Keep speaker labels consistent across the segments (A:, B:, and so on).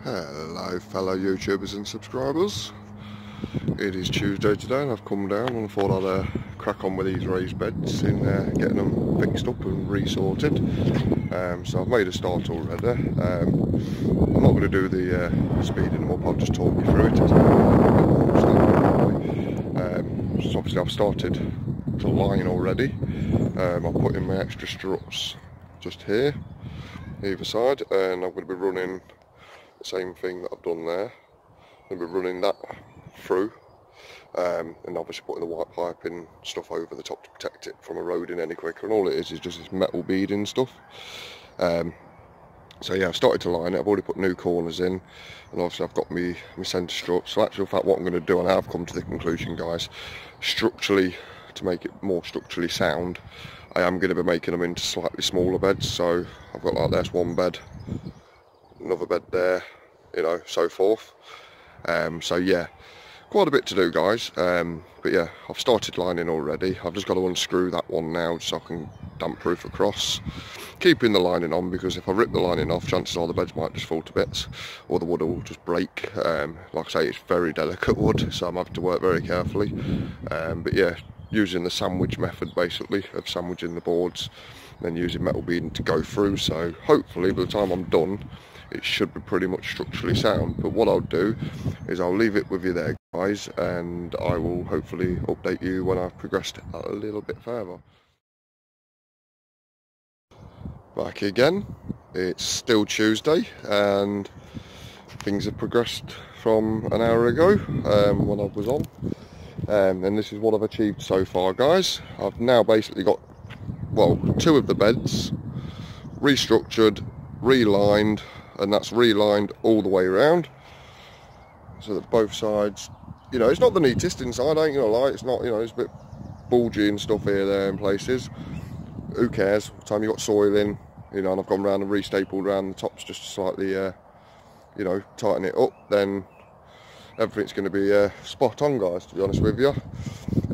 A: Hello fellow YouTubers and subscribers. It is Tuesday today and I've come down and thought I'd crack on with these raised beds in getting them fixed up and resorted. So I've made a start already. I'm not going to do the speeding them up, I'll just talk you through it. So obviously I've started to line already. I've put in my extra struts just here, either side, and I'm going to be running same thing that I've done there. I'm going to be running that through and obviously putting the white piping stuff over the top to protect it from eroding any quicker, and all it is just this metal beading stuff. So yeah, I've started to line it. I've already put new corners in, and obviously I've got my centre struts. So actually in fact what I'm going to do, and I have come to the conclusion guys, structurally, to make it more structurally sound, I am going to be making them into slightly smaller beds. So I've got like there's one bed, another bed there, you know, so forth. So yeah, quite a bit to do guys, but yeah, I've started lining already. I've just got to unscrew that one now so I can damp proof across, keeping the lining on, because if I rip the lining off, chances are the beds might just fall to bits or the wood will just break. Like I say, it's very delicate wood, so I'm having to work very carefully. But yeah, using the sandwich method basically of sandwiching the boards, then using metal beading to go through, so hopefully by the time I'm done it should be pretty much structurally sound. But what I'll do is I'll leave it with you there guys, and I will hopefully update you when I've progressed a little bit further. Back again, it's still Tuesday and things have progressed from an hour ago when I was on, and this is what I've achieved so far guys. I've now basically got, well, 2 of the beds restructured, relined, and that's relined all the way around so that both sides, you know, it's not the neatest inside, I ain't gonna lie, it's not, you know, it's a bit bulgy and stuff here, there in places. Who cares, by the time you got soil in, you know, and I've gone around and restapled around the tops just to slightly, you know, tighten it up, then everything's going to be spot on guys, to be honest with you.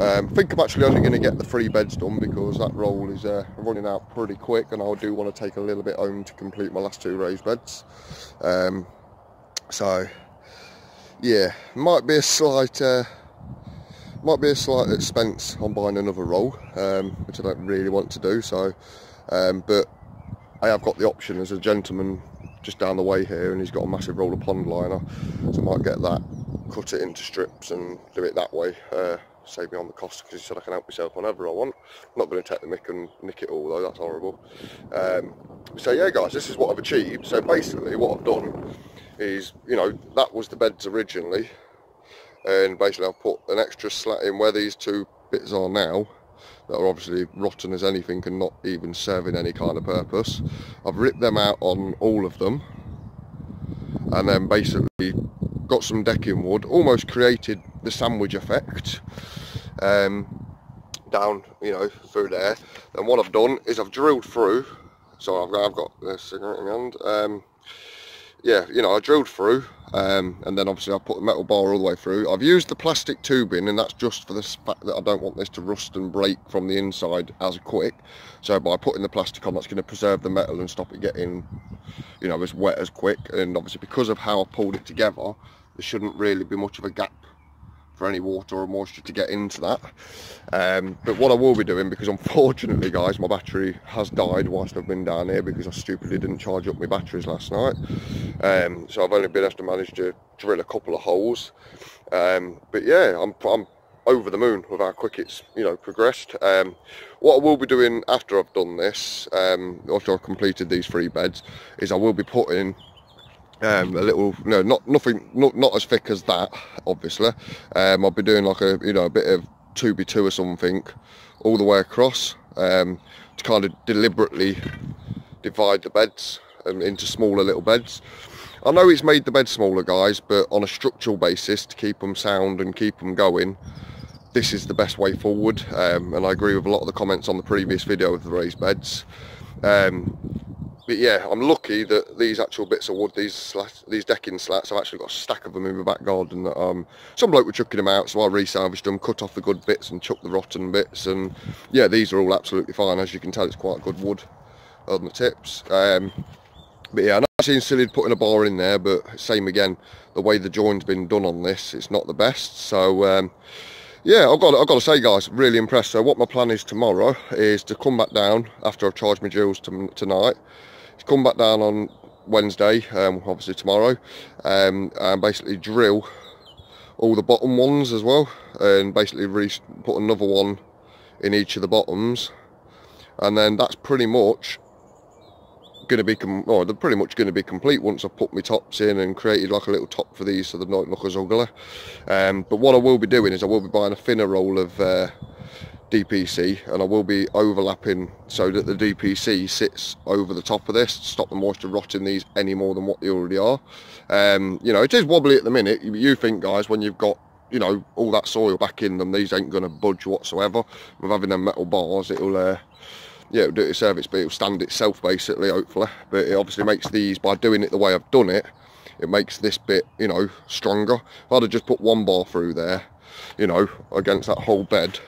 A: I think I'm actually only going to get the 3 beds done because that roll is running out pretty quick, and I do want to take a little bit home to complete my last 2 raised beds. So yeah, might be a slight expense on buying another roll, which I don't really want to do. So, but I have got the option. There's a gentleman just down the way here, and he's got a massive roll of pond liner, so I might get that, cut it into strips and do it that way. Save me on the cost, because he said I can help myself whenever I want. I'm not going to take the mick and nick it all though, that's horrible. So yeah guys, this is what I've achieved. So basically what I've done is, you know, that was the beds originally, and basically I've put an extra slat in where these 2 bits are now, that are obviously rotten as anything and not even serving any kind of purpose. I've ripped them out on all of them, and then basically got some decking wood, almost created the sandwich effect down, you know, through there. And what I've done is I've drilled through, so I've got a cigarette in hand. Yeah, you know, I drilled through, and then obviously I put the metal bar all the way through. I've used the plastic tubing, and that's just for the fact that I don't want this to rust and break from the inside as quick. So by putting the plastic on, that's going to preserve the metal and stop it getting, you know, as wet as quick. And obviously because of how I pulled it together, there shouldn't really be much of a gap for any water or moisture to get into that. But what I will be doing, because unfortunately guys, my battery has died whilst I've been down here because I stupidly didn't charge up my batteries last night. So I've only been able to manage to drill a couple of holes. But yeah, I'm over the moon with how quick it's, you know, progressed. What I will be doing after I've done this, after I've completed these 3 beds, is I will be putting a little, no, not as thick as that, obviously. I'll be doing like a, you know, a bit of 2x2 or something all the way across, to kind of deliberately divide the beds into smaller little beds. I know it's made the bed smaller guys, but on a structural basis, to keep them sound and keep them going, this is the best way forward. And I agree with a lot of the comments on the previous video of the raised beds. But yeah, I'm lucky that these actual bits of wood, these decking slats, I've actually got a stack of them in my back garden that some bloke were chucking them out, so I resalvaged them, cut off the good bits and chucked the rotten bits, and yeah, these are all absolutely fine. As you can tell, it's quite good wood on the tips. But yeah, Actually silly putting a bar in there, but same again, the way the join's been done on this, it's not the best. So yeah, I've got to say guys, really impressed. So what my plan is tomorrow is to come back down after I've charged my drills tonight, to come back down on Wednesday, obviously tomorrow, and basically drill all the bottom ones as well, and basically put another one in each of the bottoms, and then that's pretty much going to be they're pretty much going to be complete once I've put my tops in and created like a little top for these so they don't look as ugly. But what I will be doing is I will be buying a thinner roll of DPC, and I will be overlapping so that the DPC sits over the top of this to stop the moisture rotting these any more than what they already are. You know, it is wobbly at the minute. You think guys, when you've got, you know, all that soil back in them, these ain't going to budge whatsoever. With having them metal bars, it'll yeah, it'll do it a service, but it'll stand itself basically, hopefully. But it obviously makes these, by doing it the way I've done it, it makes this bit, you know, stronger. If I'd have just put one bar through there, you know, against that whole bed,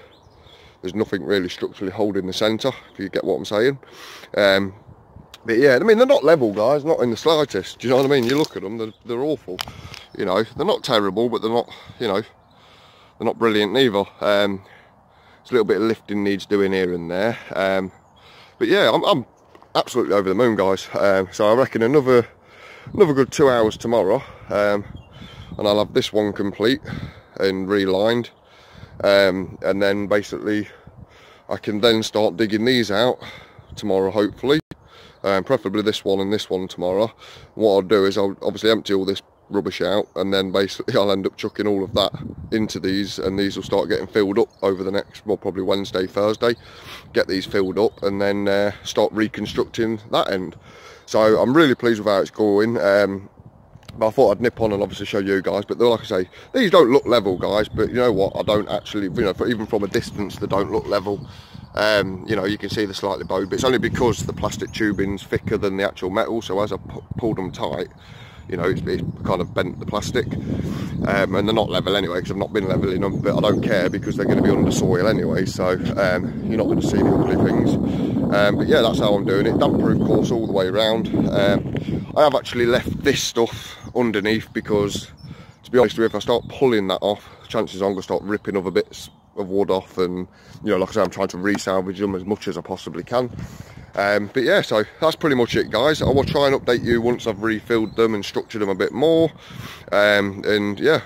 A: there's nothing really structurally holding the centre, if you get what I'm saying. But yeah, I mean, they're not level, guys, not in the slightest. Do you know what I mean? You look at them, they're awful. You know, they're not terrible, but they're not, you know, they're not brilliant neither. It's a little bit of lifting needs doing here and there. But yeah, I'm absolutely over the moon, guys. So I reckon another good 2 hours tomorrow, and I'll have this one complete and relined, and then basically I can then start digging these out tomorrow, hopefully. Preferably this one and this one tomorrow. What I'll do is I'll obviously empty all this rubbish out, and then basically I'll end up chucking all of that into these, and these will start getting filled up over the next, well, probably Wednesday, Thursday, get these filled up, and then start reconstructing that end. So I'm really pleased with how it's going. But I thought I'd nip on and obviously show you guys, but like I say, these don't look level, guys, but you know what, I don't actually, you know, even from a distance they don't look level. You know, you can see they're slightly bowed, but it's only because the plastic tubing's thicker than the actual metal, so as I pulled them tight, you know, it's kind of bent the plastic, and they're not level anyway, because I've not been levelling them, but I don't care because they're going to be under soil anyway, so you're not going to see the ugly things. But yeah, that's how I'm doing it. Damp proof course all the way around. I have actually left this stuff underneath because, to be honest with you, if I start pulling that off, chances are I'm going to start ripping other bits of wood off, and you know, like I say, I'm trying to re-salvage them as much as I possibly can. But yeah, so that's pretty much it, guys. I will try and update you once I've refilled them and structured them a bit more, and yeah,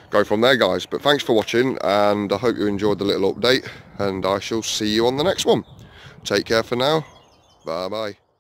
A: go from there, guys. But thanks for watching, and I hope you enjoyed the little update, and I shall see you on the next one. Take care for now. Bye bye.